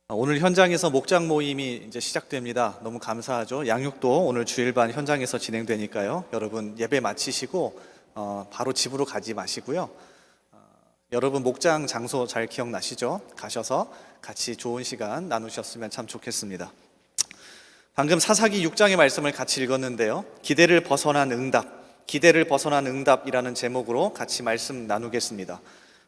오늘 현장에서 목장 모임이 이제 시작됩니다. 너무 감사하죠. 양육도 오늘 주일반 현장에서 진행되니까요. 여러분 예배 마치시고 바로 집으로 가지 마시고요. 여러분 목장 장소 잘 기억나시죠? 가셔서 같이 좋은 시간 나누셨으면 참 좋겠습니다. 방금 사사기 6장의 말씀을 같이 읽었는데요. 기대를 벗어난 응답이라는 제목으로 같이 말씀 나누겠습니다.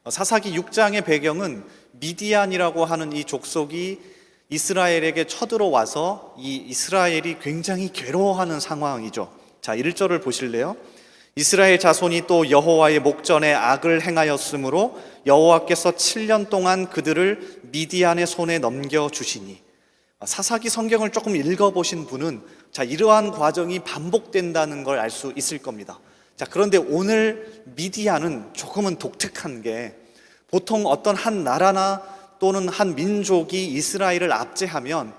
사사기 6장의 배경은 미디안이라고 하는 이 족속이 이스라엘에게 쳐들어와서 이 이스라엘이 굉장히 괴로워하는 상황이죠. 자, 1절을 보실래요? 이스라엘 자손이 또 여호와의 목전에 악을 행하였으므로 여호와께서 7년 동안 그들을 미디안의 손에 넘겨주시니. 사사기 성경을 조금 읽어보신 분은 이러한 과정이 반복된다는 걸 알 수 있을 겁니다. 자, 그런데 오늘 미디안은 조금은 독특한 게, 보통 어떤 한 나라나 또는 한 민족이 이스라엘을 압제하면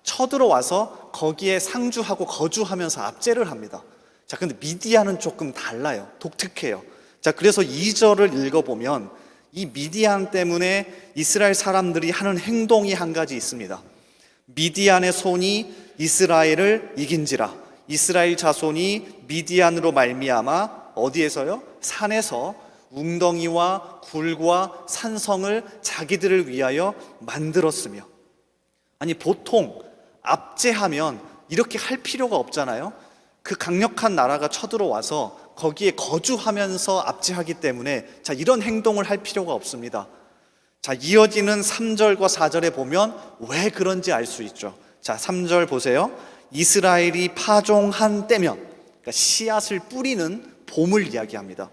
쳐들어와서 거기에 상주하고 거주하면서 압제를 합니다. 자, 근데 미디안은 조금 달라요. 독특해요. 자, 그래서 2절을 읽어보면 이 미디안 때문에 이스라엘 사람들이 하는 행동이 한 가지 있습니다. 미디안의 손이 이스라엘을 이긴지라. 이스라엘 자손이 미디안으로 말미암아 어디에서요? 산에서 웅덩이와 굴과 산성을 자기들을 위하여 만들었으며. 아니, 보통 압제하면 이렇게 할 필요가 없잖아요. 그 강력한 나라가 쳐들어와서 거기에 거주하면서 압제하기 때문에 이런 행동을 할 필요가 없습니다. 이어지는 3절과 4절에 보면 왜 그런지 알 수 있죠. 3절 보세요. 이스라엘이 파종한 때면, 그러니까 씨앗을 뿌리는 봄을 이야기합니다.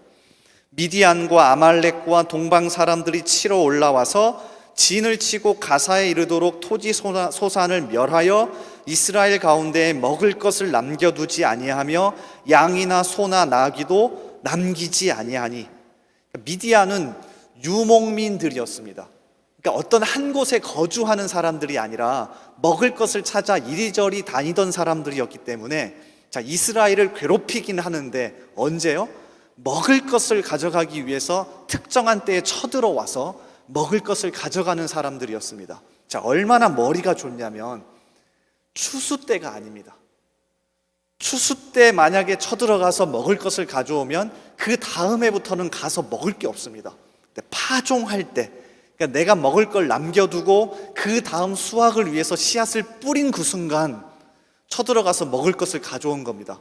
미디안과 아말렉과 동방 사람들이 치러 올라와서 진을 치고 가사에 이르도록 토지 소산을 멸하여 이스라엘 가운데에 먹을 것을 남겨두지 아니하며 양이나 소나 나귀도 남기지 아니하니. 미디안은 유목민들이었습니다. 그러니까 어떤 한 곳에 거주하는 사람들이 아니라 먹을 것을 찾아 이리저리 다니던 사람들이었기 때문에 이스라엘을 괴롭히긴 하는데, 언제요? 먹을 것을 가져가기 위해서 특정한 때에 쳐들어와서 먹을 것을 가져가는 사람들이었습니다. 얼마나 머리가 좋냐면 추수 때가 아닙니다. 추수 때 만약에 쳐들어가서 먹을 것을 가져오면 그 다음 해부터는 가서 먹을 게 없습니다. 파종할 때, 그러니까 내가 먹을 걸 남겨두고 그 다음 수확을 위해서 씨앗을 뿌린 그 순간 쳐들어가서 먹을 것을 가져온 겁니다.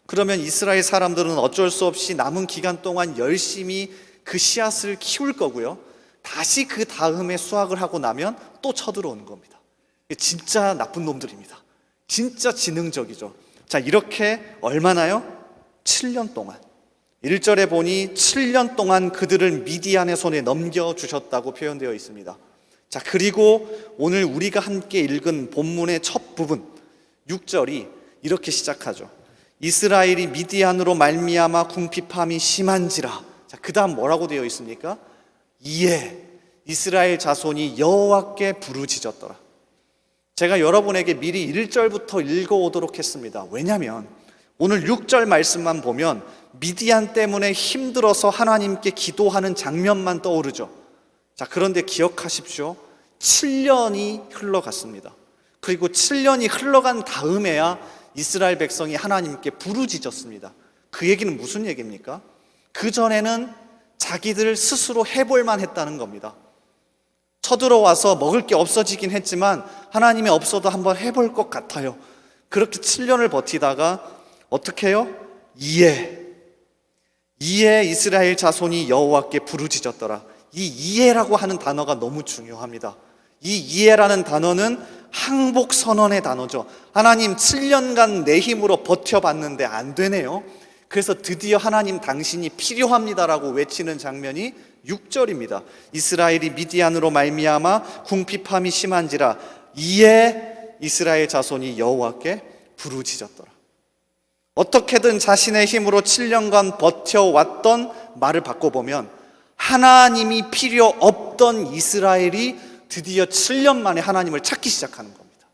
그러면 이스라엘 사람들은 어쩔 수 없이 남은 기간 동안 열심히 그 씨앗을 키울 거고요. 다시 그 다음에 수확을 하고 나면 또 쳐들어오는 겁니다. 진짜 나쁜 놈들입니다. 진짜 지능적이죠. 이렇게 얼마나요? 7년 동안. 1절에 보니 7년 동안 그들을 미디안의 손에 넘겨주셨다고 표현되어 있습니다. 그리고 오늘 우리가 함께 읽은 본문의 첫 부분 6절이 이렇게 시작하죠. 이스라엘이 미디안으로 말미암아 궁핍함이 심한지라. 그 다음 뭐라고 되어 있습니까? 이에 이스라엘 자손이 여호와께 부르짖었더라. 제가 여러분에게 미리 1절부터 읽어오도록 했습니다. 왜냐하면 오늘 6절 말씀만 보면 미디안 때문에 힘들어서 하나님께 기도하는 장면만 떠오르죠. 그런데 기억하십시오. 7년이 흘러갔습니다. 그리고 7년이 흘러간 다음에야 이스라엘 백성이 하나님께 부르짖었습니다. 그 얘기는 무슨 얘기입니까? 그 전에는 자기들 스스로 해볼만 했다는 겁니다. 쳐들어와서 먹을 게 없어지긴 했지만 하나님이 없어도 한번 해볼 것 같아요. 그렇게 7년을 버티다가 어떻게 해요? 이에 이스라엘 자손이 여호와께 부르짖었더라. 이 이에라고 하는 단어가 너무 중요합니다. 이 이에라는 단어는 항복 선언의 단어죠. 하나님 7년간 내 힘으로 버텨봤는데 안 되네요. 그래서 드디어 하나님 당신이 필요합니다라고 외치는 장면이 6절입니다. 이스라엘이 미디안으로 말미암아 궁핍함이 심한지라 이에 이스라엘 자손이 여호와께 부르짖었더라. 어떻게든 자신의 힘으로 7년간 버텨왔던 말을 바꿔보면 하나님이 필요 없던 이스라엘이 드디어 7년 만에 하나님을 찾기 시작하는 겁니다.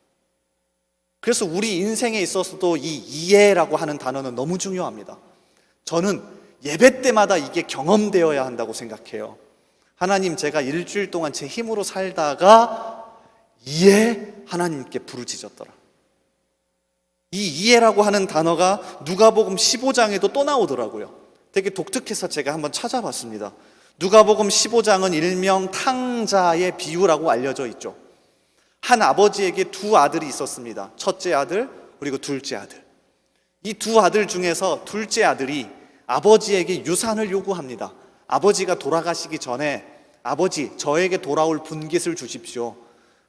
그래서 우리 인생에 있어서도 이 이해라고 하는 단어는 너무 중요합니다. 저는 예배 때마다 이게 경험되어야 한다고 생각해요. 하나님, 제가 일주일 동안 제 힘으로 살다가 이에 하나님께 부르짖었더라. 이 이해라고 하는 단어가 누가복음 15장에도 또 나오더라고요. 되게 독특해서 제가 한번 찾아봤습니다. 누가복음 15장은 일명 탕자의 비유라고 알려져 있죠. 한 아버지에게 두 아들이 있었습니다. 첫째 아들 그리고 둘째 아들. 이 두 아들 중에서 둘째 아들이 아버지에게 유산을 요구합니다. 아버지가 돌아가시기 전에 아버지 저에게 돌아올 분깃을 주십시오.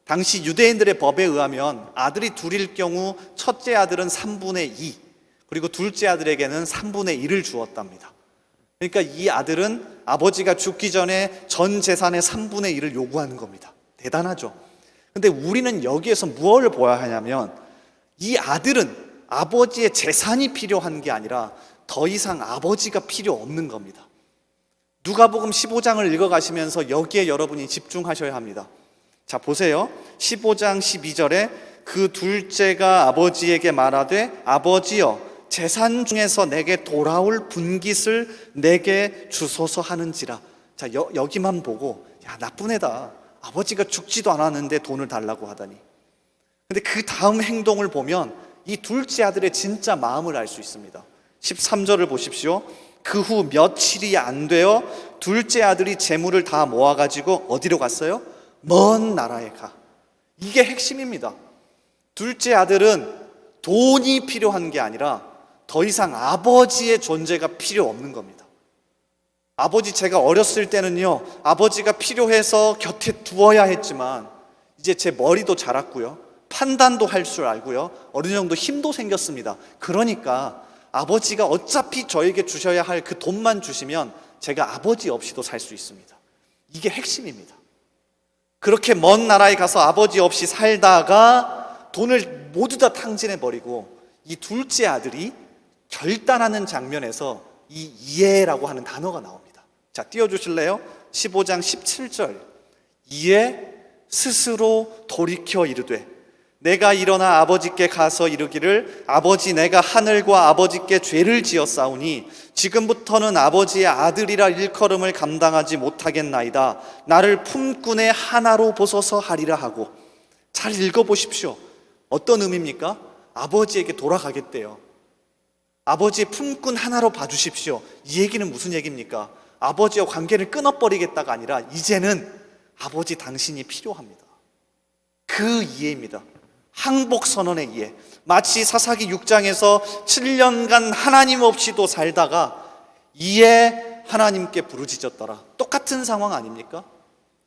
당시 유대인들의 법에 의하면 아들이 둘일 경우 첫째 아들은 3분의 2 그리고 둘째 아들에게는 3분의 1을 주었답니다. 그러니까 이 아들은 아버지가 죽기 전에 전 재산의 3분의 1을 요구하는 겁니다. 대단하죠. 근데 우리는 여기에서 무엇을 보아야 하냐면 이 아들은 아버지의 재산이 필요한 게 아니라 더 이상 아버지가 필요 없는 겁니다. 누가복음 15장을 읽어가시면서 여기에 여러분이 집중하셔야 합니다. 자, 보세요. 15장 12절에 그 둘째가 아버지에게 말하되 아버지여 재산 중에서 내게 돌아올 분깃을 내게 주소서 하는지라. 자, 여기만 보고 야, 나쁜 애다. 아버지가 죽지도 않았는데 돈을 달라고 하다니. 근데 그 다음 행동을 보면 이 둘째 아들의 진짜 마음을 알 수 있습니다. 13절을 보십시오. 그 후 며칠이 안 되어 둘째 아들이 재물을 다 모아가지고 어디로 갔어요? 먼 나라에 가. 이게 핵심입니다. 둘째 아들은 돈이 필요한 게 아니라 더 이상 아버지의 존재가 필요 없는 겁니다. 아버지 제가 어렸을 때는요, 아버지가 필요해서 곁에 두어야 했지만 이제 제 머리도 자랐고요, 판단도 할 줄 알고요, 어느 정도 힘도 생겼습니다. 그러니까 아버지가 어차피 저에게 주셔야 할 그 돈만 주시면 제가 아버지 없이도 살 수 있습니다. 이게 핵심입니다. 그렇게 먼 나라에 가서 아버지 없이 살다가 돈을 모두 다 탕진해버리고 이 둘째 아들이 결단하는 장면에서 이 이해라고 하는 단어가 나옵니다. 자, 띄워주실래요? 15장 17절. 이에 스스로 돌이켜 이르되 내가 일어나 아버지께 가서 이르기를 아버지 내가 하늘과 아버지께 죄를 지었사오니 지금부터는 아버지의 아들이라 일컬음을 감당하지 못하겠나이다. 나를 품꾼의 하나로 보소서 하리라 하고. 잘 읽어보십시오. 어떤 의미입니까? 아버지에게 돌아가겠대요. 아버지의 품꾼 하나로 봐주십시오. 이 얘기는 무슨 얘기입니까? 아버지와 관계를 끊어버리겠다가 아니라 이제는 아버지 당신이 필요합니다. 그 이해입니다. 항복선언의 이해. 마치 사사기 6장에서 7년간 하나님 없이도 살다가 이에 하나님께 부르짖었더라. 똑같은 상황 아닙니까?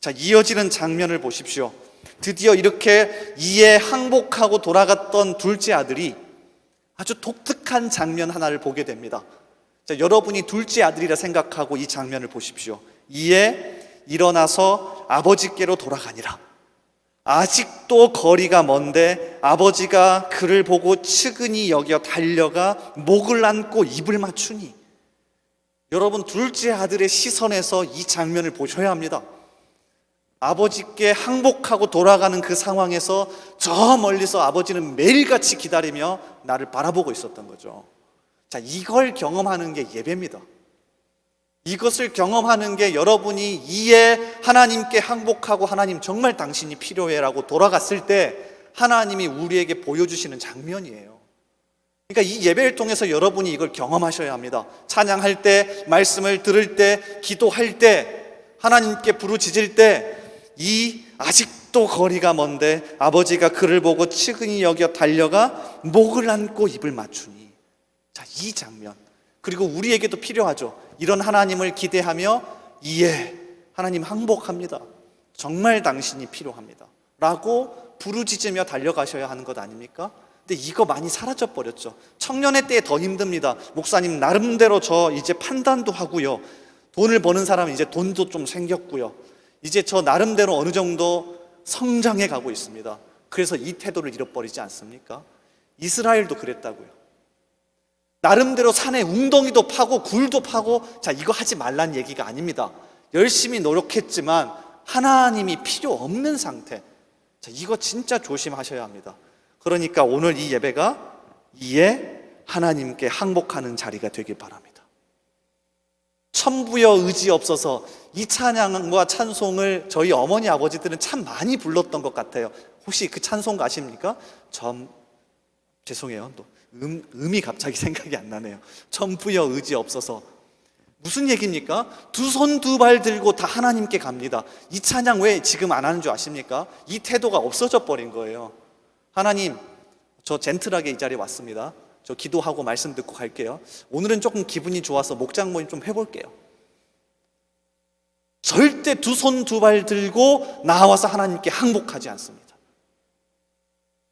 자, 이어지는 장면을 보십시오. 드디어 이렇게 이에 항복하고 돌아갔던 둘째 아들이 아주 독특한 장면 하나를 보게 됩니다. 자, 여러분이 둘째 아들이라 생각하고 이 장면을 보십시오. 이에 일어나서 아버지께로 돌아가니라. 아직도 거리가 먼데 아버지가 그를 보고 측은히 여겨 달려가 목을 안고 입을 맞추니. 여러분, 둘째 아들의 시선에서 이 장면을 보셔야 합니다. 아버지께 항복하고 돌아가는 그 상황에서 저 멀리서 아버지는 매일같이 기다리며 나를 바라보고 있었던 거죠. 자, 이걸 경험하는 게 예배입니다. 이것을 경험하는 게 여러분이 이에 하나님께 항복하고 하나님 정말 당신이 필요해라고 돌아갔을 때 하나님이 우리에게 보여주시는 장면이에요. 그러니까 이 예배를 통해서 여러분이 이걸 경험하셔야 합니다. 찬양할 때, 말씀을 들을 때, 기도할 때, 하나님께 부르짖을 때 이 아직도 거리가 먼데 아버지가 그를 보고 측은히 여겨 달려가 목을 안고 입을 맞추니. 자, 이 장면. 그리고 우리에게도 필요하죠. 이런 하나님을 기대하며 이에 하나님 항복합니다. 정말 당신이 필요합니다. 라고 부르짖으며 달려가셔야 하는 것 아닙니까? 근데 이거 많이 사라져 버렸죠. 청년의 때에 더 힘듭니다. 목사님 나름대로 저 이제 판단도 하고요. 돈을 버는 사람은 이제 돈도 좀 생겼고요. 이제 저 나름대로 어느 정도 성장해 가고 있습니다. 그래서 이 태도를 잃어버리지 않습니까? 이스라엘도 그랬다고요. 나름대로 산에 웅덩이도 파고 굴도 파고, 자, 이거 하지 말란 얘기가 아닙니다. 열심히 노력했지만 하나님이 필요 없는 상태. 자, 이거 진짜 조심하셔야 합니다. 그러니까 오늘 이 예배가 이에 하나님께 항복하는 자리가 되길 바랍니다. 천부여 의지 없어서 이 찬양과 찬송을 저희 어머니 아버지들은 참 많이 불렀던 것 같아요. 혹시 그 찬송가 아십니까? 죄송해요. 또 음이 갑자기 생각이 안 나네요. 전부여 의지 없어서. 무슨 얘기입니까? 두 손 두 발 들고 다 하나님께 갑니다. 이 찬양 왜 지금 안 하는 줄 아십니까? 이 태도가 없어져 버린 거예요. 하나님, 저 젠틀하게 이 자리에 왔습니다. 저 기도하고 말씀 듣고 갈게요. 오늘은 조금 기분이 좋아서 목장 모임 좀 해볼게요. 절대 두 손 두 발 들고 나와서 하나님께 항복하지 않습니다.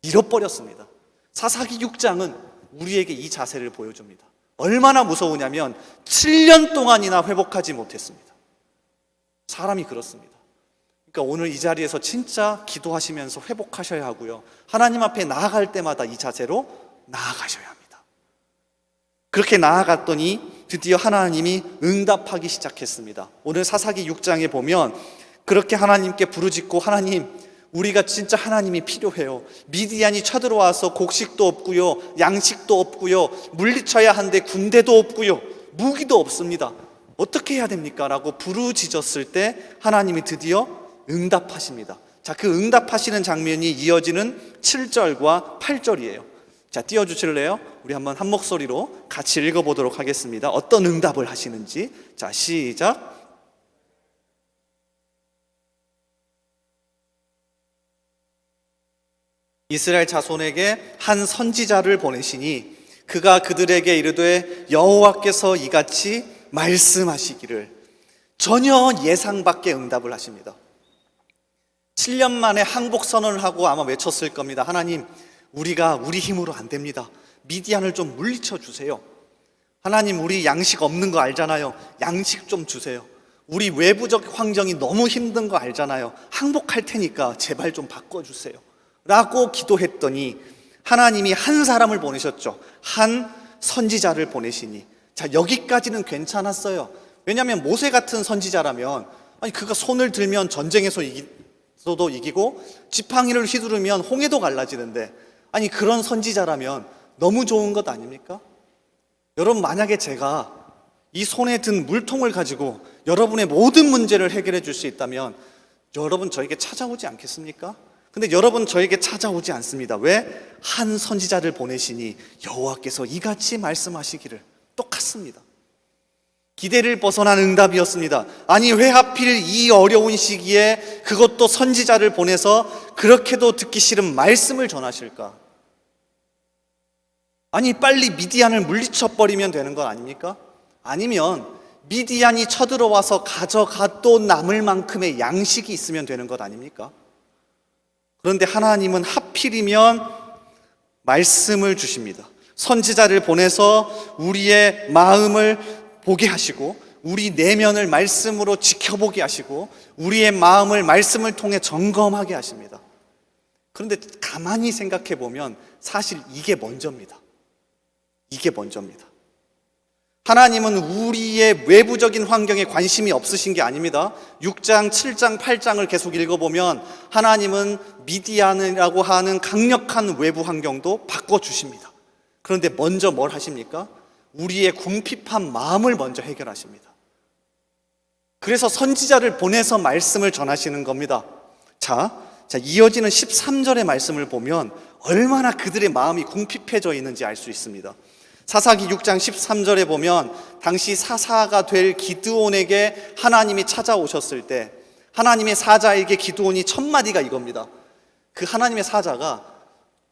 잃어버렸습니다. 사사기 6장은 우리에게 이 자세를 보여줍니다. 얼마나 무서우냐면 7년 동안이나 회복하지 못했습니다. 사람이 그렇습니다. 그러니까 오늘 이 자리에서 진짜 기도하시면서 회복하셔야 하고요. 하나님 앞에 나아갈 때마다 이 자세로 나아가셔야 합니다. 그렇게 나아갔더니 드디어 하나님이 응답하기 시작했습니다. 오늘 사사기 6장에 보면 그렇게 하나님께 부르짖고 하나님, 우리가 진짜 하나님이 필요해요. 미디안이 쳐들어와서 곡식도 없고요, 양식도 없고요, 물리쳐야 하는데 군대도 없고요, 무기도 없습니다. 어떻게 해야 됩니까? 라고 부르짖었을 때 하나님이 드디어 응답하십니다. 자, 그 응답하시는 장면이 이어지는 7절과 8절이에요. 자, 띄워주실래요? 우리 한번 한 목소리로 같이 읽어보도록 하겠습니다. 어떤 응답을 하시는지. 자, 시작. 이스라엘 자손에게 한 선지자를 보내시니 그가 그들에게 이르되 여호와께서 이같이 말씀하시기를. 전혀 예상 밖의 응답을 하십니다. 7년 만에 항복 선언을 하고 아마 외쳤을 겁니다. 하나님, 우리가 우리 힘으로 안 됩니다. 미디안을 좀 물리쳐 주세요. 하나님, 우리 양식 없는 거 알잖아요. 양식 좀 주세요. 우리 외부적 환경이 너무 힘든 거 알잖아요. 항복할 테니까 제발 좀 바꿔주세요. 라고 기도했더니 하나님이 한 사람을 보내셨죠. 한 선지자를 보내시니. 자, 여기까지는 괜찮았어요. 왜냐하면 모세 같은 선지자라면, 아니 그가 손을 들면 전쟁에서도 이기고 지팡이를 휘두르면 홍해도 갈라지는데, 아니 그런 선지자라면 너무 좋은 것 아닙니까? 여러분, 만약에 제가 이 손에 든 물통을 가지고 여러분의 모든 문제를 해결해 줄 수 있다면 여러분 저에게 찾아오지 않겠습니까? 근데 여러분 저에게 찾아오지 않습니다. 왜? 한 선지자를 보내시니 여호와께서 이같이 말씀하시기를. 똑같습니다. 기대를 벗어난 응답이었습니다. 아니 왜 하필 이 어려운 시기에 그것도 선지자를 보내서 그렇게도 듣기 싫은 말씀을 전하실까? 아니 빨리 미디안을 물리쳐버리면 되는 건 아닙니까? 아니면 미디안이 쳐들어와서 가져가 또 남을 만큼의 양식이 있으면 되는 것 아닙니까? 그런데 하나님은 하필이면 말씀을 주십니다. 선지자를 보내서 우리의 마음을 보게 하시고 우리 내면을 말씀으로 지켜보게 하시고 우리의 마음을 말씀을 통해 점검하게 하십니다. 그런데 가만히 생각해 보면 사실 이게 먼저입니다. 이게 먼저입니다. 하나님은 우리의 외부적인 환경에 관심이 없으신 게 아닙니다. 6장, 7장, 8장을 계속 읽어보면 하나님은 미디안이라고 하는 강력한 외부 환경도 바꿔주십니다. 그런데 먼저 뭘 하십니까? 우리의 궁핍한 마음을 먼저 해결하십니다. 그래서 선지자를 보내서 말씀을 전하시는 겁니다. 자, 이어지는 13절의 말씀을 보면 얼마나 그들의 마음이 궁핍해져 있는지 알 수 있습니다. 사사기 6장 13절에 보면 당시 사사가 될 기드온에게 하나님이 찾아오셨을 때 하나님의 사자에게 기드온이 첫 마디가 이겁니다. 그 하나님의 사자가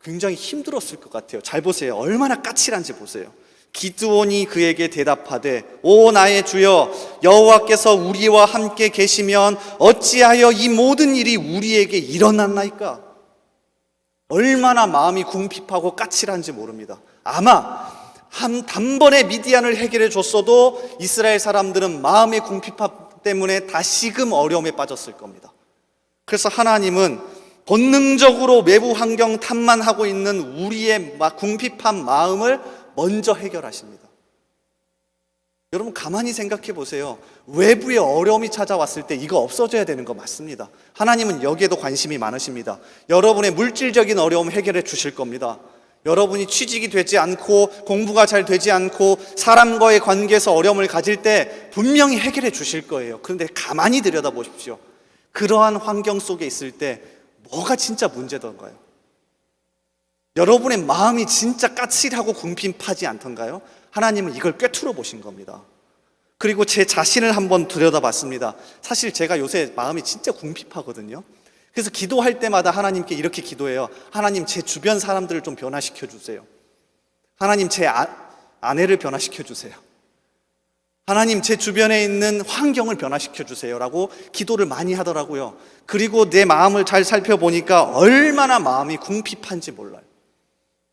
굉장히 힘들었을 것 같아요. 잘 보세요. 얼마나 까칠한지 보세요. 기드온이 그에게 대답하되 오 나의 주여 여호와께서 우리와 함께 계시면 어찌하여 이 모든 일이 우리에게 일어났나이까? 얼마나 마음이 궁핍하고 까칠한지 모릅니다. 아마 한 단번에 미디안을 해결해 줬어도 이스라엘 사람들은 마음의 궁핍함 때문에 다시금 어려움에 빠졌을 겁니다. 그래서 하나님은 본능적으로 외부 환경 탓만 하고 있는 우리의 궁핍한 마음을 먼저 해결하십니다. 여러분 가만히 생각해 보세요. 외부의 어려움이 찾아왔을 때 이거 없어져야 되는 거 맞습니다. 하나님은 여기에도 관심이 많으십니다. 여러분의 물질적인 어려움 해결해 주실 겁니다. 여러분이 취직이 되지 않고 공부가 잘 되지 않고 사람과의 관계에서 어려움을 가질 때 분명히 해결해 주실 거예요. 그런데 가만히 들여다보십시오. 그러한 환경 속에 있을 때 뭐가 진짜 문제던가요? 여러분의 마음이 진짜 까칠하고 궁핍하지 않던가요? 하나님은 이걸 꿰뚫어 보신 겁니다. 그리고 제 자신을 한번 들여다봤습니다. 사실 제가 요새 마음이 진짜 궁핍하거든요. 그래서 기도할 때마다 하나님께 이렇게 기도해요. 하나님, 제 주변 사람들을 좀 변화시켜 주세요. 하나님, 제 아내를 변화시켜 주세요. 하나님, 제 주변에 있는 환경을 변화시켜 주세요라고 기도를 많이 하더라고요. 그리고 내 마음을 잘 살펴보니까 얼마나 마음이 궁핍한지 몰라요.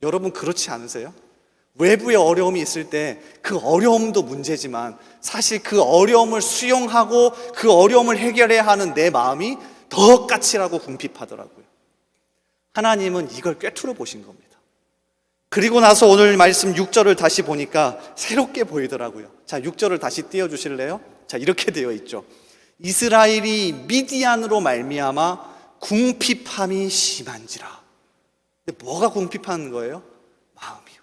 여러분 그렇지 않으세요? 외부의 어려움이 있을 때 그 어려움도 문제지만 사실 그 어려움을 수용하고 그 어려움을 해결해야 하는 내 마음이 더 까칠하고 궁핍하더라고요. 하나님은 이걸 꿰뚫어 보신 겁니다. 그리고 나서 오늘 말씀 6절을 다시 보니까 새롭게 보이더라고요. 자, 6절을 다시 띄워주실래요? 자, 이렇게 되어 있죠. 이스라엘이 미디안으로 말미암아 궁핍함이 심한지라. 근데 뭐가 궁핍한 거예요? 마음이요.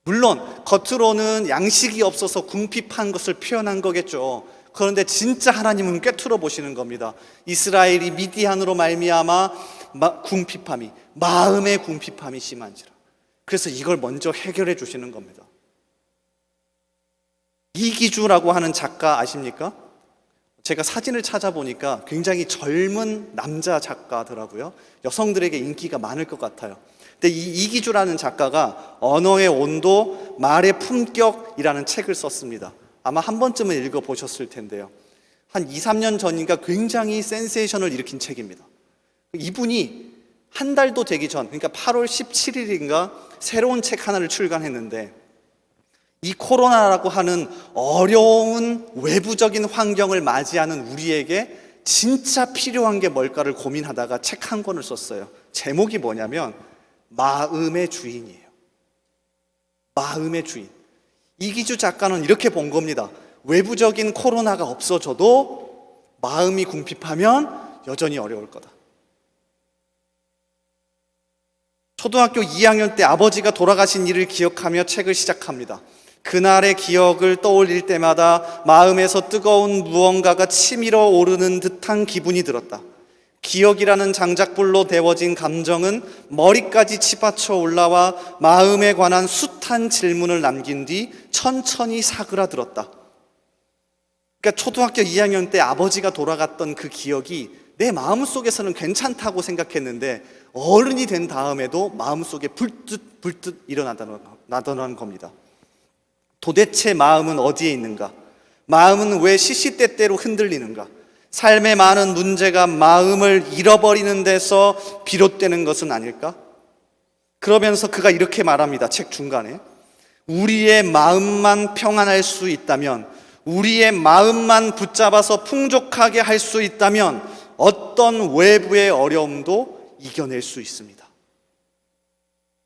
물론 겉으로는 양식이 없어서 궁핍한 것을 표현한 거겠죠. 그런데 진짜 하나님은 꿰뚫어 보시는 겁니다. 이스라엘이 미디안으로 말미암아 궁핍함이, 마음의 궁핍함이 심한지라. 그래서 이걸 먼저 해결해 주시는 겁니다. 이기주라고 하는 작가 아십니까? 제가 사진을 찾아보니까 굉장히 젊은 남자 작가더라고요. 여성들에게 인기가 많을 것 같아요. 근데 이 이기주라는 작가가 언어의 온도, 말의 품격이라는 책을 썼습니다. 아마 한 번쯤은 읽어보셨을 텐데요. 한 2, 3년 전인가 굉장히 센세이션을 일으킨 책입니다. 이분이 한 달도 되기 전, 그러니까 8월 17일인가 새로운 책 하나를 출간했는데 이 코로나라고 하는 어려운 외부적인 환경을 맞이하는 우리에게 진짜 필요한 게 뭘까를 고민하다가 책 한 권을 썼어요. 제목이 뭐냐면 마음의 주인이에요. 마음의 주인. 이기주 작가는 이렇게 본 겁니다. 외부적인 코로나가 없어져도 마음이 궁핍하면 여전히 어려울 거다. 초등학교 2학년 때 아버지가 돌아가신 일을 기억하며 책을 시작합니다. 그날의 기억을 떠올릴 때마다 마음에서 뜨거운 무언가가 치밀어 오르는 듯한 기분이 들었다. 기억이라는 장작불로 데워진 감정은 머리까지 치받쳐 올라와 마음에 관한 숱한 질문을 남긴 뒤 천천히 사그라들었다. 그러니까 초등학교 2학년 때 아버지가 돌아갔던 그 기억이 내 마음속에서는 괜찮다고 생각했는데 어른이 된 다음에도 마음속에 불뜻 일어나더라는 겁니다. 도대체 마음은 어디에 있는가? 마음은 왜 시시때때로 흔들리는가? 삶의 많은 문제가 마음을 잃어버리는 데서 비롯되는 것은 아닐까? 그러면서 그가 이렇게 말합니다. 책 중간에 우리의 마음만 평안할 수 있다면, 우리의 마음만 붙잡아서 풍족하게 할 수 있다면 어떤 외부의 어려움도 이겨낼 수 있습니다.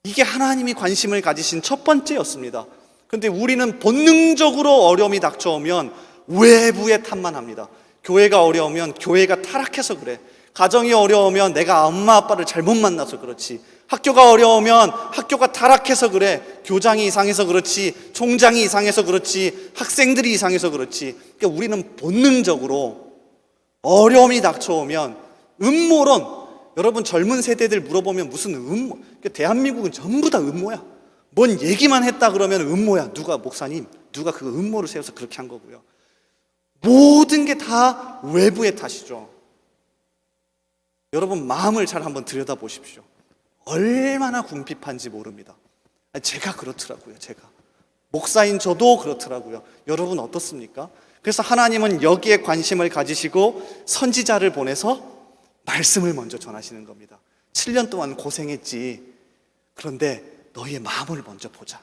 이게 하나님이 관심을 가지신 첫 번째였습니다. 그런데 우리는 본능적으로 어려움이 닥쳐오면 외부에 탓만 합니다. 교회가 어려우면 교회가 타락해서 그래. 가정이 어려우면 내가 엄마 아빠를 잘못 만나서 그렇지. 학교가 어려우면 학교가 타락해서 그래. 교장이 이상해서 그렇지. 총장이 이상해서 그렇지. 학생들이 이상해서 그렇지. 그러니까 우리는 본능적으로 어려움이 닥쳐오면 음모론, 여러분 젊은 세대들 물어보면 무슨 음모, 그러니까 대한민국은 전부 다 음모야. 뭔 얘기만 했다 그러면 음모야. 누가 목사님, 누가 그 음모를 세워서 그렇게 한 거고요. 모든 게 다 외부의 탓이죠. 여러분 마음을 잘 한번 들여다보십시오. 얼마나 궁핍한지 모릅니다. 제가 그렇더라고요. 제가 목사인 저도 그렇더라고요. 여러분 어떻습니까? 그래서 하나님은 여기에 관심을 가지시고 선지자를 보내서 말씀을 먼저 전하시는 겁니다. 7년 동안 고생했지. 그런데 너희의 마음을 먼저 보자.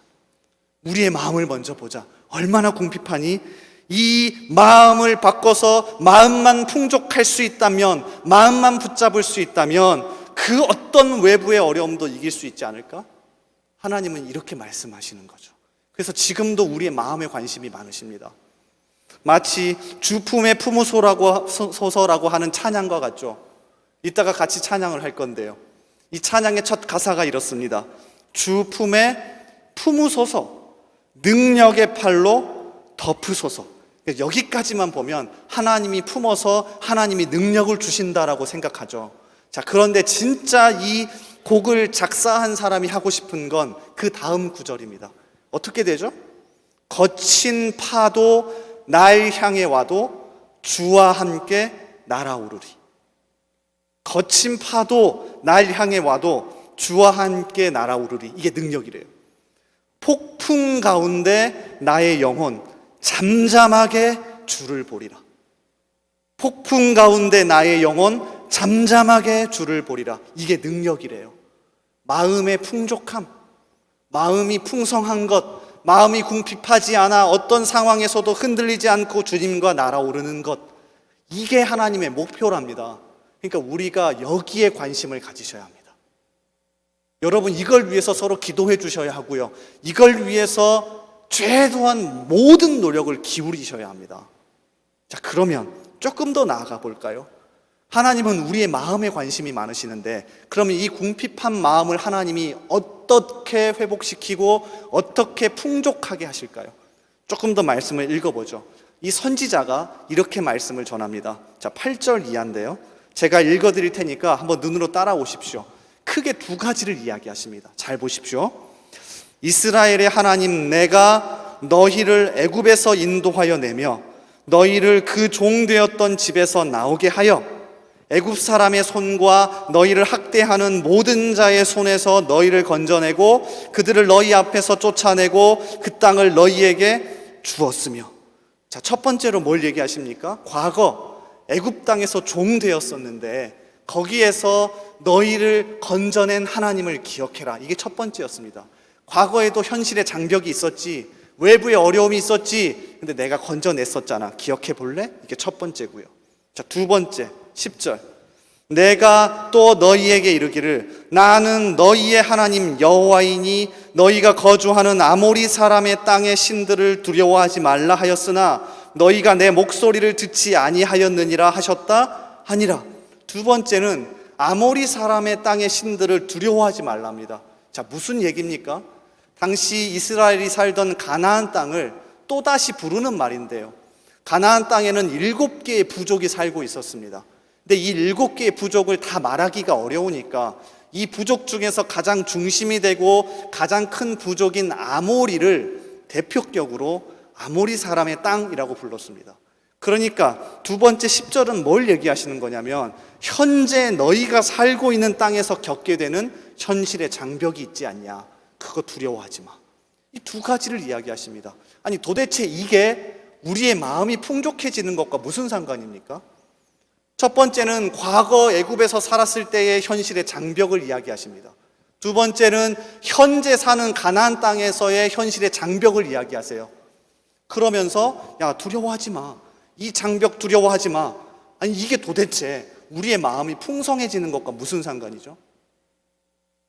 우리의 마음을 먼저 보자. 얼마나 궁핍하니? 이 마음을 바꿔서 마음만 풍족할 수 있다면, 마음만 붙잡을 수 있다면 그 어떤 외부의 어려움도 이길 수 있지 않을까? 하나님은 이렇게 말씀하시는 거죠. 그래서 지금도 우리의 마음에 관심이 많으십니다. 마치 주품의 품으소서라고 하는 찬양과 같죠. 이따가 같이 찬양을 할 건데요. 이 찬양의 첫 가사가 이렇습니다. 주품에 품으소서, 능력의 팔로 덮으소서. 여기까지만 보면 하나님이 품어서 하나님이 능력을 주신다라고 생각하죠. 자, 그런데 진짜 이 곡을 작사한 사람이 하고 싶은 건 그 다음 구절입니다. 어떻게 되죠? 거친 파도 날 향해 와도 주와 함께 날아오르리. 거친 파도 날 향해 와도 주와 함께 날아오르리. 이게 능력이래요. 폭풍 가운데 나의 영혼 잠잠하게 주를 보리라. 폭풍 가운데 나의 영혼 잠잠하게 주를 보리라. 이게 능력이래요. 마음의 풍족함, 마음이 풍성한 것, 마음이 궁핍하지 않아 어떤 상황에서도 흔들리지 않고 주님과 날아오르는 것, 이게 하나님의 목표랍니다. 그러니까 우리가 여기에 관심을 가지셔야 합니다. 여러분, 이걸 위해서 서로 기도해 주셔야 하고요, 이걸 위해서 최소한 모든 노력을 기울이셔야 합니다. 자, 그러면 조금 더 나아가 볼까요? 하나님은 우리의 마음에 관심이 많으시는데, 그러면 이 궁핍한 마음을 하나님이 어떻게 회복시키고 어떻게 풍족하게 하실까요? 조금 더 말씀을 읽어보죠. 이 선지자가 이렇게 말씀을 전합니다. 자, 8절 이하인데요, 제가 읽어드릴 테니까 한번 눈으로 따라오십시오. 크게 두 가지를 이야기하십니다. 잘 보십시오. 이스라엘의 하나님, 내가 너희를 애굽에서 인도하여 내며 너희를 그 종 되었던 집에서 나오게 하여 애굽 사람의 손과 너희를 학대하는 모든 자의 손에서 너희를 건져내고 그들을 너희 앞에서 쫓아내고 그 땅을 너희에게 주었으며. 자, 첫 번째로 뭘 얘기하십니까? 과거 애굽 땅에서 종 되었었는데 거기에서 너희를 건져낸 하나님을 기억해라. 이게 첫 번째였습니다. 과거에도 현실의 장벽이 있었지, 외부의 어려움이 있었지, 근데 내가 건져냈었잖아. 기억해 볼래? 이게 첫 번째고요. 자, 두 번째 10절. 내가 또 너희에게 이르기를 나는 너희의 하나님 여호와이니 너희가 거주하는 아모리 사람의 땅의 신들을 두려워하지 말라 하였으나 너희가 내 목소리를 듣지 아니하였느니라 하셨다 하니라. 두 번째는 아모리 사람의 땅의 신들을 두려워하지 말랍니다. 자, 무슨 얘기입니까? 당시 이스라엘이 살던 가나안 땅을 또다시 부르는 말인데요, 가나안 땅에는 7개의 부족이 살고 있었습니다. 근데 이 7개의 부족을 다 말하기가 어려우니까 이 부족 중에서 가장 중심이 되고 가장 큰 부족인 아모리를 대표격으로 아모리 사람의 땅이라고 불렀습니다. 그러니까 두 번째 10절은 뭘 얘기하시는 거냐면, 현재 너희가 살고 있는 땅에서 겪게 되는 현실의 장벽이 있지 않냐, 그거 두려워하지 마. 이 두 가지를 이야기하십니다. 아니, 도대체 이게 우리의 마음이 풍족해지는 것과 무슨 상관입니까? 첫 번째는 과거 애굽에서 살았을 때의 현실의 장벽을 이야기하십니다. 두 번째는 현재 사는 가나안 땅에서의 현실의 장벽을 이야기하세요. 그러면서 야, 두려워하지 마. 이 장벽 두려워하지 마. 아니, 이게 도대체 우리의 마음이 풍성해지는 것과 무슨 상관이죠?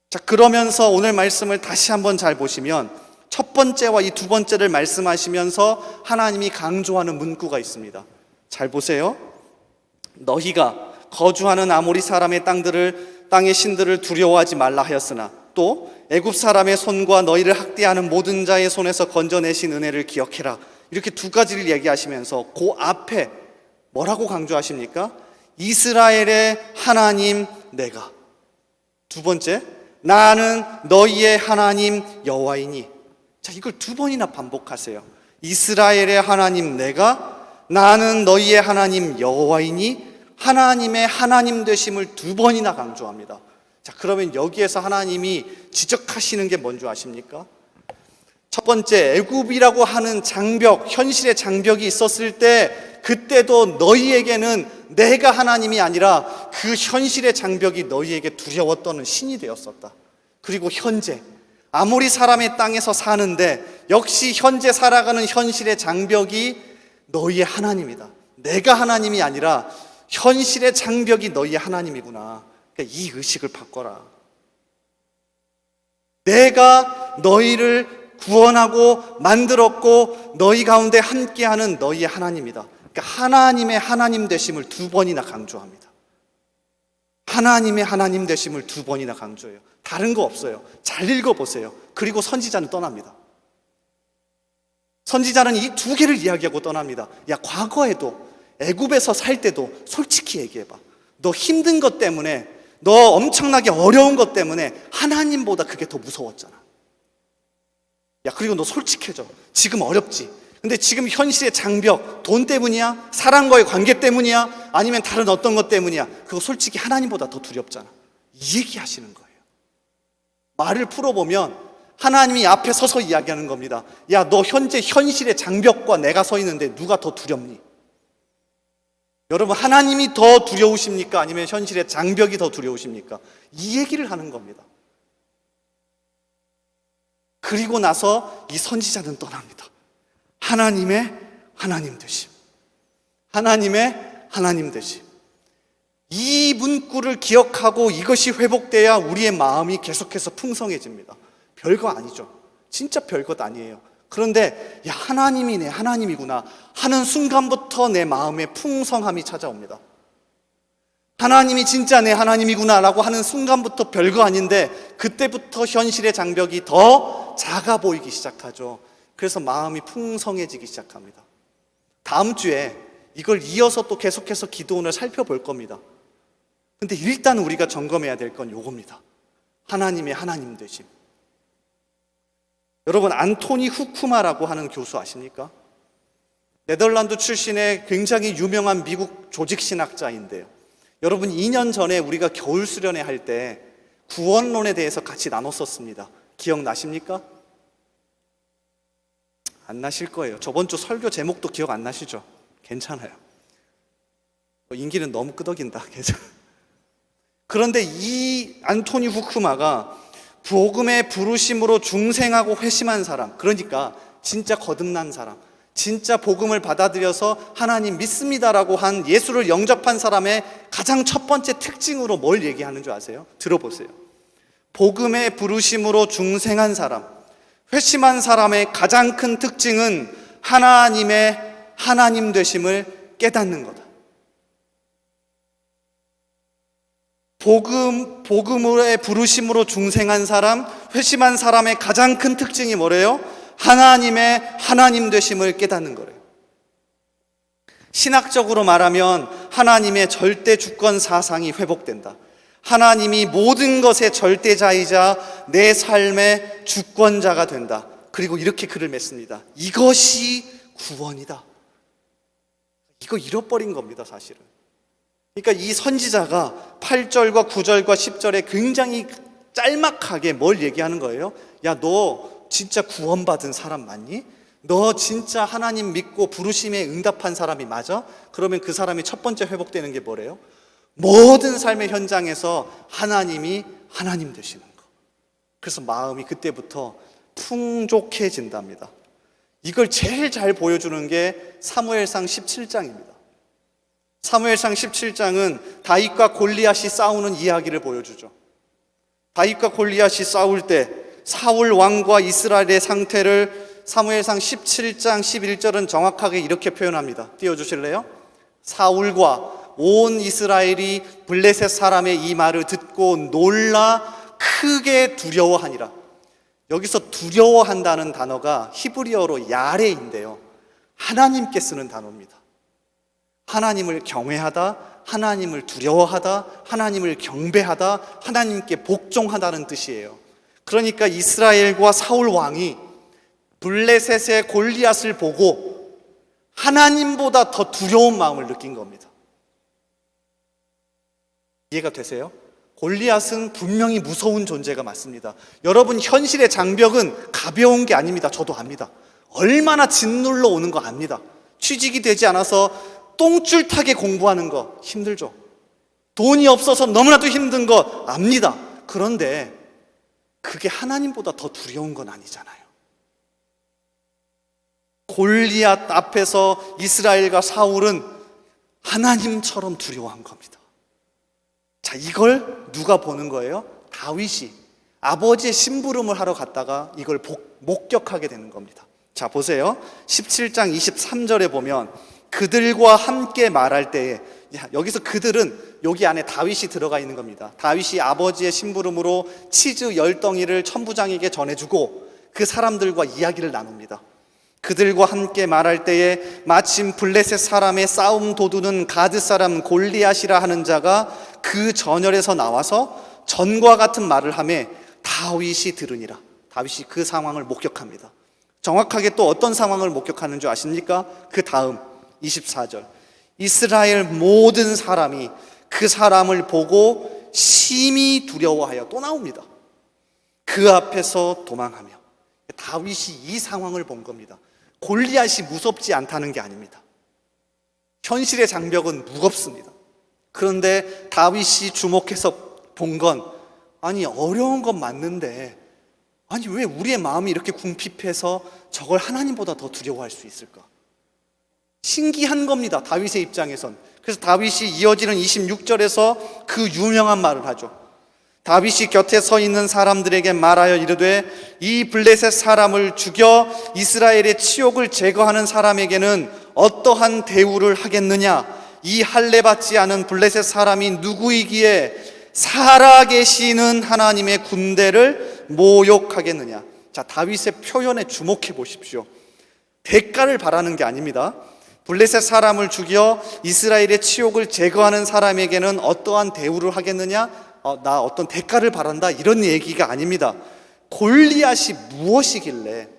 자, 그러면서 오늘 말씀을 다시 한번 잘 보시면 첫 번째와 이 두 번째를 말씀하시면서 하나님이 강조하는 문구가 있습니다. 잘 보세요. 너희가 거주하는 아모리 사람의 땅의 신들을 두려워하지 말라 하였으나 또 애굽 사람의 손과 너희를 학대하는 모든 자의 손에서 건져내신 은혜를 기억해라. 이렇게 두 가지를 얘기하시면서 그 앞에 뭐라고 강조하십니까? 이스라엘의 하나님 내가. 두 번째, 나는 너희의 하나님 여호와이니. 자, 이걸 두 번이나 반복하세요. 이스라엘의 하나님 내가, 나는 너희의 하나님 여호와이니. 하나님의 하나님 되심을 두 번이나 강조합니다. 자, 그러면 여기에서 하나님이 지적하시는 게 뭔지 아십니까? 첫 번째, 애굽이라고 하는 장벽, 현실의 장벽이 있었을 때 그때도 너희에게는 내가 하나님이 아니라 그 현실의 장벽이 너희에게 두려워 떠는 신이 되었었다. 그리고 현재 아모리 사람의 땅에서 사는데 역시 현재 살아가는 현실의 장벽이 너희의 하나님이다. 내가 하나님이 아니라 현실의 장벽이 너희의 하나님이구나. 그러니까 이 의식을 바꿔라. 내가 너희를 구원하고 만들었고 너희 가운데 함께하는 너희의 하나님이다. 그러니까 하나님의 하나님 되심을 두 번이나 강조합니다. 하나님의 하나님 되심을 두 번이나 강조해요. 다른 거 없어요. 잘 읽어보세요. 그리고 선지자는 떠납니다. 선지자는 이 두 개를 이야기하고 떠납니다. 야, 과거에도 애굽에서 살 때도 솔직히 얘기해봐. 너 힘든 것 때문에 너 엄청나게 어려운 것 때문에 하나님보다 그게 더 무서웠잖아. 야, 그리고 너 솔직해져. 지금 어렵지. 근데 지금 현실의 장벽, 돈 때문이야? 사람과의 관계 때문이야? 아니면 다른 어떤 것 때문이야? 그거 솔직히 하나님보다 더 두렵잖아. 이 얘기 하시는 거예요. 말을 풀어보면 하나님이 앞에 서서 이야기하는 겁니다. 야, 너 현재 현실의 장벽과 내가 서 있는데 누가 더 두렵니? 여러분, 하나님이 더 두려우십니까? 아니면 현실의 장벽이 더 두려우십니까? 이 얘기를 하는 겁니다. 그리고 나서 이 선지자는 떠납니다. 하나님의 하나님 되심. 하나님의 하나님 되심. 이 문구를 기억하고 이것이 회복돼야 우리의 마음이 계속해서 풍성해집니다. 별거 아니죠. 진짜 별것 아니에요. 그런데 야, 하나님이 내 하나님이구나 하는 순간부터 내 마음에 풍성함이 찾아옵니다. 하나님이 진짜 내 하나님이구나 라고 하는 순간부터 별거 아닌데 그때부터 현실의 장벽이 더 작아 보이기 시작하죠. 그래서 마음이 풍성해지기 시작합니다. 다음 주에 이걸 이어서 또 계속해서 기도원을 살펴볼 겁니다. 근데 일단 우리가 점검해야 될 건 요겁니다. 하나님의 하나님 되심. 여러분, 안토니 후쿠마라고 하는 교수 아십니까? 네덜란드 출신의 굉장히 유명한 미국 조직신학자인데요. 여러분, 2년 전에 우리가 겨울 수련회 할 때 구원론에 대해서 같이 나눴었습니다. 기억나십니까? 안 나실 거예요. 저번 주 설교 제목도 기억 안 나시죠? 괜찮아요. 인기는 너무 끄덕인다. 그런데 이 안토니 후쿠마가 복음의 부르심으로 중생하고 회심한 사람, 그러니까 진짜 거듭난 사람, 진짜 복음을 받아들여서 하나님 믿습니다라고 한 예수를 영접한 사람의 가장 첫 번째 특징으로 뭘 얘기하는 줄 아세요? 들어보세요. 복음의 부르심으로 중생한 사람, 회심한 사람의 가장 큰 특징은 하나님의 하나님 되심을 깨닫는 거다. 복음의 부르심으로 중생한 사람, 회심한 사람의 가장 큰 특징이 뭐래요? 하나님의 하나님 되심을 깨닫는 거래요. 신학적으로 말하면 하나님의 절대 주권 사상이 회복된다. 하나님이 모든 것의 절대자이자 내 삶의 주권자가 된다. 그리고 이렇게 글을 맺습니다. 이것이 구원이다. 이거 잃어버린 겁니다, 사실은. 그러니까 이 선지자가 8절과 9절과 10절에 굉장히 짤막하게 뭘 얘기하는 거예요? 야, 너 진짜 구원받은 사람 맞니? 너 진짜 하나님 믿고 부르심에 응답한 사람이 맞아? 그러면 그 사람이 첫 번째 회복되는 게 뭐래요? 모든 삶의 현장에서 하나님이 하나님 되시는 거. 그래서 마음이 그때부터 풍족해진답니다. 이걸 제일 잘 보여주는 게 사무엘상 17장입니다. 사무엘상 17장은 다윗과 골리앗이 싸우는 이야기를 보여주죠. 다윗과 골리앗이 싸울 때 사울 왕과 이스라엘의 상태를 사무엘상 17장 11절은 정확하게 이렇게 표현합니다. 띄워주실래요? 사울과 온 이스라엘이 블레셋 사람의 이 말을 듣고 놀라 크게 두려워하니라. 여기서 두려워한다는 단어가 히브리어로 야레인데요, 하나님께 쓰는 단어입니다. 하나님을 경외하다, 하나님을 두려워하다, 하나님을 경배하다, 하나님께 복종하다는 뜻이에요. 그러니까 이스라엘과 사울 왕이 블레셋의 골리앗을 보고 하나님보다 더 두려운 마음을 느낀 겁니다. 이해가 되세요? 골리앗은 분명히 무서운 존재가 맞습니다. 여러분, 현실의 장벽은 가벼운 게 아닙니다. 저도 압니다. 얼마나 짓눌러 오는 거 압니다. 취직이 되지 않아서 똥줄타게 공부하는 거 힘들죠. 돈이 없어서 너무나도 힘든 거 압니다. 그런데 그게 하나님보다 더 두려운 건 아니잖아요. 골리앗 앞에서 이스라엘과 사울은 하나님처럼 두려워한 겁니다. 자, 이걸 누가 보는 거예요? 다윗이 아버지의 심부름을 하러 갔다가 이걸 목격하게 되는 겁니다. 자, 보세요. 17장 23절에 보면 그들과 함께 말할 때에, 여기서 그들은 여기 안에 다윗이 들어가 있는 겁니다. 다윗이 아버지의 심부름으로 치즈 10덩이를 천부장에게 전해주고 그 사람들과 이야기를 나눕니다. 그들과 함께 말할 때에 마침 블레셋 사람의 싸움 도두는 가드 사람 골리앗이라 하는 자가 그 그 전열에서 나와서 전과 같은 말을 하매 다윗이 들으니라. 다윗이 그 상황을 목격합니다. 정확하게 또 어떤 상황을 목격하는 줄 아십니까? 그 다음 24절, 이스라엘 모든 사람이 그 사람을 보고 심히 두려워하여, 또 나옵니다. 그 앞에서 도망하며. 다윗이 이 상황을 본 겁니다. 골리앗이 무섭지 않다는 게 아닙니다. 현실의 장벽은 무겁습니다. 그런데 다윗이 주목해서 본 건, 아니 어려운 건 맞는데 아니 왜 우리의 마음이 이렇게 궁핍해서 저걸 하나님보다 더 두려워할 수 있을까? 신기한 겁니다, 다윗의 입장에선. 그래서 다윗이 이어지는 26절에서 그 유명한 말을 하죠. 다윗이 곁에 서 있는 사람들에게 말하여 이르되 이 블레셋 사람을 죽여 이스라엘의 치욕을 제거하는 사람에게는 어떠한 대우를 하겠느냐? 이 할례 받지 않은 블레셋 사람이 누구이기에 살아계시는 하나님의 군대를 모욕하겠느냐? 자, 다윗의 표현에 주목해 보십시오. 대가를 바라는 게 아닙니다. 블레셋 사람을 죽여 이스라엘의 치욕을 제거하는 사람에게는 어떠한 대우를 하겠느냐? 나 어떤 대가를 바란다, 이런 얘기가 아닙니다. 골리앗이 무엇이길래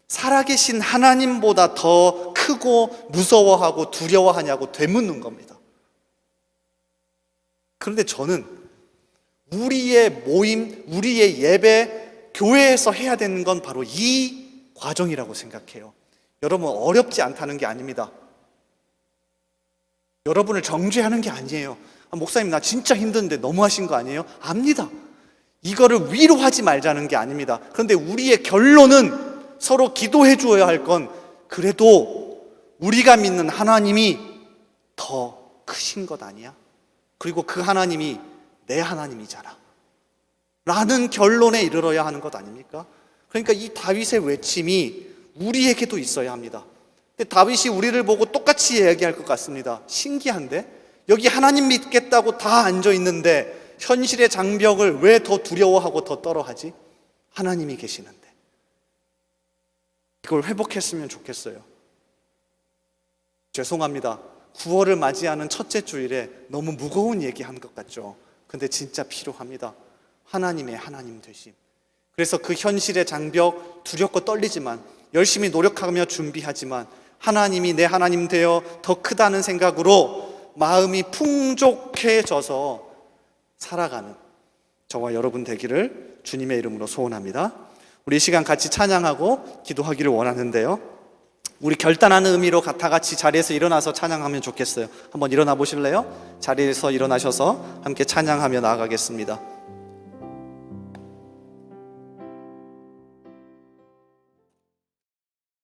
살아계신 하나님보다 더 크고 무서워하고 두려워하냐고 되묻는 겁니다. 그런데 저는 우리의 모임, 우리의 예배, 교회에서 해야 되는 건 바로 이 과정이라고 생각해요. 여러분, 어렵지 않다는 게 아닙니다. 여러분을 정죄하는 게 아니에요. 목사님 나 진짜 힘든데 너무 하신 거 아니에요? 압니다. 이거를 위로하지 말자는 게 아닙니다. 그런데 우리의 결론은 서로 기도해 주어야 할 건, 그래도 우리가 믿는 하나님이 더 크신 것 아니야? 그리고 그 하나님이 내 하나님이잖아 라는 결론에 이르러야 하는 것 아닙니까? 그러니까 이 다윗의 외침이 우리에게도 있어야 합니다. 근데 다윗이 우리를 보고 똑같이 이야기할 것 같습니다. 신기한데? 여기 하나님 믿겠다고 다 앉아 있는데 현실의 장벽을 왜 더 두려워하고 더 떨어하지? 하나님이 계시는데. 이걸 회복했으면 좋겠어요. 죄송합니다. 9월을 맞이하는 첫째 주일에 너무 무거운 얘기한 것 같죠? 근데 진짜 필요합니다. 하나님의 하나님 되심. 그래서 그 현실의 장벽, 두렵고 떨리지만 열심히 노력하며 준비하지만 하나님이 내 하나님 되어 더 크다는 생각으로 마음이 풍족해져서 살아가는 저와 여러분 되기를 주님의 이름으로 소원합니다. 우리 이 시간 같이 찬양하고 기도하기를 원하는데요, 우리 결단하는 의미로 다 같이 자리에서 일어나서 찬양하면 좋겠어요. 한번 일어나 보실래요? 자리에서 일어나셔서 함께 찬양하며 나아가겠습니다.